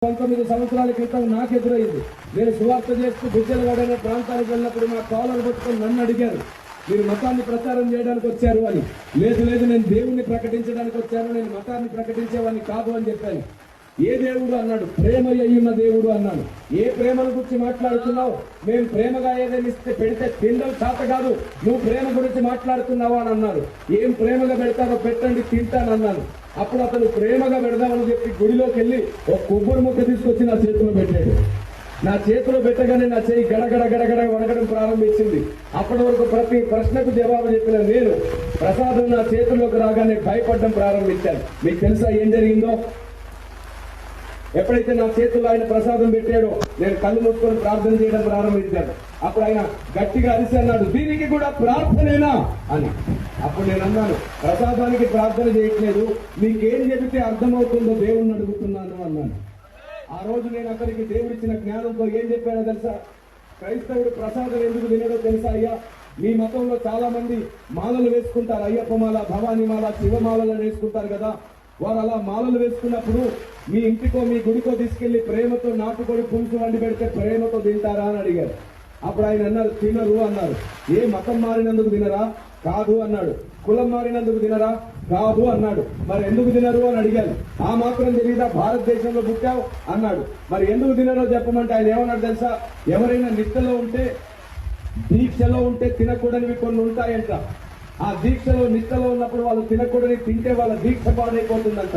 19 సంవత్సరాల క్రితం నాకు ఎదురైంది. నేను సువార్త చేస్తూ గుజ్జలవాడ అనే ప్రాంతానికి వెళ్ళినప్పుడు మా కాలర్ పట్టుకొని నన్ను అడిగారు, మీరు మతాన్ని ప్రచారం చేయడానికి వచ్చారు అని. లేదు లేదు, నేను దేవుణ్ణి ప్రకటించడానికి వచ్చాను, నేను మతాన్ని ప్రకటించేవాడిని కాదు అని చెప్పాను. ఏ దేవుడు అన్నాడు? ప్రేమ అయ్యున్న దేవుడు అన్నాడు. ఏ ప్రేమల గురించి మాట్లాడుతున్నావు? మేము ప్రేమగా ఏదైనా ఇస్తే పెడితే తినడం చేత కాదు, నువ్వు ప్రేమ గురించి మాట్లాడుతున్నావా అని అన్నారు. ఏం ప్రేమగా పెడతారో పెట్టండి, తింటానన్నాను. అప్పుడు అతను ప్రేమగా పెడదామని చెప్పి గుడిలోకి వెళ్ళి ఒక కొబ్బరి ముక్క తీసుకొచ్చి నా చేతిలో పెట్టాడు. నా చేతిలో పెట్టగానే నా చేయి గడగడ గడగడ వణకడం ప్రారంభించింది. అప్పటి వరకు ప్రతి ప్రశ్నకు జవాబు చెప్పిన నేను ప్రసాదం నా చేతిలోకి రాగానే భయపడడం ప్రారంభించాను. మీకు తెలుసా ఏం జరిగిందో? ఎప్పుడైతే నా చేతుల్లో ఆయన ప్రసాదం పెట్టాడో నేను కళ్ళు మూసుకొని ప్రార్థన చేయడం ప్రారంభించాను. అప్పుడు ఆయన గట్టిగా అరిసి అన్నాడు, దీనికి కూడా ప్రార్థనేనా అని. అప్పుడు నేను అన్నాను, ప్రసాదానికి ప్రార్థన చేయట్లేదు, మీకేం చెబితే అర్థమవుతుందో దేవుణ్ణి అడుగుతున్నాను అన్నాను. ఆ రోజు నేను అతనికి దేవుడిచ్చిన జ్ఞానంతో ఏం చెప్పానో తెలుసా? క్రైస్తవుడు ప్రసాదం ఎందుకు తినడో తెలుసా అయ్యా? మీ మతంలో చాలా మంది మాలలు వేసుకుంటారు, అయ్యప్ప మాల, భవానీ మాల, శివమాలను వేసుకుంటారు కదా. వారు అలా మాలలు వేసుకున్నప్పుడు మీ ఇంటికో మీ గుడికో తీసుకెళ్లి ప్రేమతో నాటుకోడి పులుసు వండి పెడితే ప్రేమతో తింటారా అని అడిగారు. అప్పుడు ఆయన అన్నారు, తినరు అన్నారు. ఏ మతం మారినందుకు తినరా? కాదు అన్నాడు. కులం మారినందుకు తినరా? కాదు అన్నాడు. మరి ఎందుకు తినరు అని అడిగాను. ఆ మాత్రం తెలీదా? భారతదేశంలో పుట్టావు అన్నాడు. మరి ఎందుకు తినరో చెప్పమంటే ఆయన ఏమన్నాడు తెలుసా? ఎవరైనా నిష్టలో ఉంటే, దీక్షలో ఉంటే తినకూడనివి కొన్ని ఉంటాయంట. ఆ దీక్షలో నిష్టలో ఉన్నప్పుడు వాళ్ళు తినకూడని తింటే వాళ్ళ దీక్ష పాడైపోతుందంట.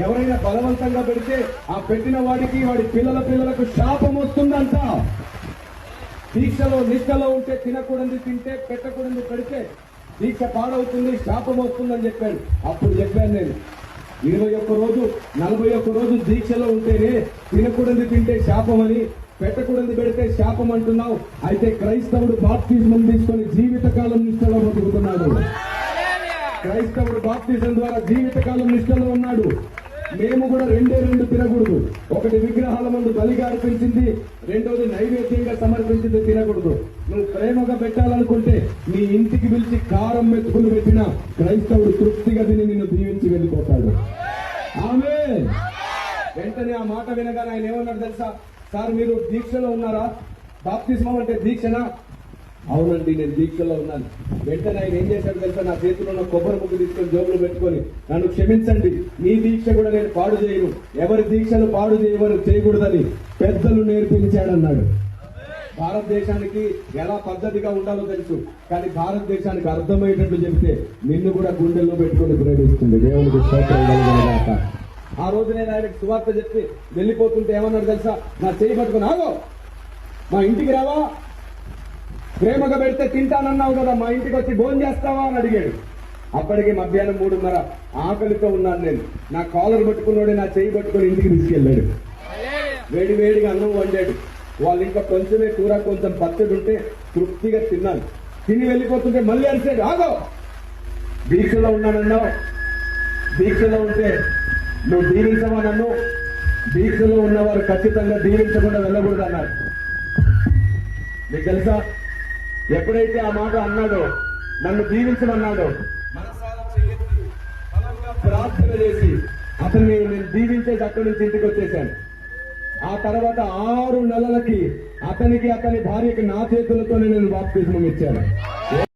ఎవరైనా బలవంతంగా పెడితే ఆ పెట్టిన వాడికి వాడి పిల్లలకు శాపం వస్తుందంట. దీక్షలో నిష్టలో ఉంటే తినకూడదు తింటే, పెట్టకూడదు పెడితే దీక్ష పాడవుతుంది, శాపం వస్తుందని చెప్పాడు. అప్పుడు చెప్పాను నేను, 21 రోజు 41 రోజు దీక్షలో ఉంటేనే తినకూడదు తింటే శాపం అని, పెట్టకూడదు పెడితే శాపం అంటున్నావు. అయితే క్రైస్తవుడు బాప్తిజం తీసుకొని జీవితకాలం నిష్టలో బతుకుతున్నాడు. క్రైస్తవుడు బాప్తిజం ద్వారా జీవితకాలం నిష్టలో ఉన్నాడు. మేము కూడా రెండు తినకూడదు. ఒకటి విగ్రహాల ముందు బలిగా అర్పించింది, రెండోది నైవేద్యంగా సమర్పించింది తినకూడదు. నువ్వు ప్రేమగా పెట్టాలనుకుంటే నీ ఇంటికి పిలిచి కారం మెతుకులు పెట్టినా క్రైస్తవుడు తృప్తిగా తిని నిన్ను దీవించి వెళ్ళిపోతాడు. ఆమె వెంటనే ఆ మాట వినగానే ఆయన ఏమన్నాడు తెలుసా? సార్ మీరు దీక్షలో ఉన్నారా? బాప్తిస్మం అంటే దీక్షనా? అవునండి, నేను దీక్షలో ఉన్నాను. వెంటనే ఆయన ఏం చేశాడు తెలుసా? నా చేతిలో ఉన్న కొబ్బరి ముగ్గు తీసుకొని జోబులు పెట్టుకొని, నన్ను క్షమించండి, నీ దీక్ష కూడా నేను పాడు చేయను, ఎవరి దీక్షలు పాడు చేయకూడదని పెద్దలు నేర్పించాడన్నాడు. భారతదేశానికి ఎలా పద్ధతిగా ఉండాలో తెలుసు, కానీ భారతదేశానికి అర్థమయ్యేటట్లు చెబితే నిన్ను కూడా గుండెల్లో పెట్టుకుని ప్రేమిస్తుంది. దేవునికి స్తోత్రం కలుగునుగాక. ఆ రోజు నేను ఆయనకు సువార్త చెప్పి వెళ్ళిపోతుంటే ఏమన్నాడు తెలుసా? నా చేయి పట్టుకుని, ఆగో, మా ఇంటికి రావా? ప్రేమగా పెడితే తింటానన్నావు కదా, మా ఇంటికి వచ్చి భోజనం చేస్తావా అని అడిగాడు. అప్పటికి మధ్యాహ్నం 3:30 ఆకలితో ఉన్నాను నేను. నా కాలర్ పట్టుకున్నాడు, నా చేయి పట్టుకుని ఇంటికి తీసుకెళ్లాడు. వేడిగా అన్నం వండాడు. వాళ్ళు ఇంకా కొంచెమే కూర, కొంచెం పచ్చడి ఉంటే తృప్తిగా తిన్నాను. తిని వెళ్ళిపోతుంటే మళ్ళీ అరిసాడు, ఆగో, దీక్షలో ఉన్నానన్నావు, దీక్షలో ఉంటే నువ్వు దీవించవా నన్ను? దీక్షలో ఉన్నవారు ఖచ్చితంగా దీవించకుండా వెళ్ళకూడదు అన్నాడు. మీకు తెలుసా, ఎప్పుడైతే ఆ మాట అన్నాడో, నన్ను దీవించమన్నాడో, మనసారా చెయ్యెత్తి బలంగా ప్రార్థన చేసి అతన్ని నేను దీవించేసి అక్కడి నుంచి ఇంటికి వచ్చేసాను. ఆ తర్వాత 6 నెలలకి అతనికి అతని భార్యకి నా చేతులతోనే నేను బాప్తిజం ఇచ్చాను.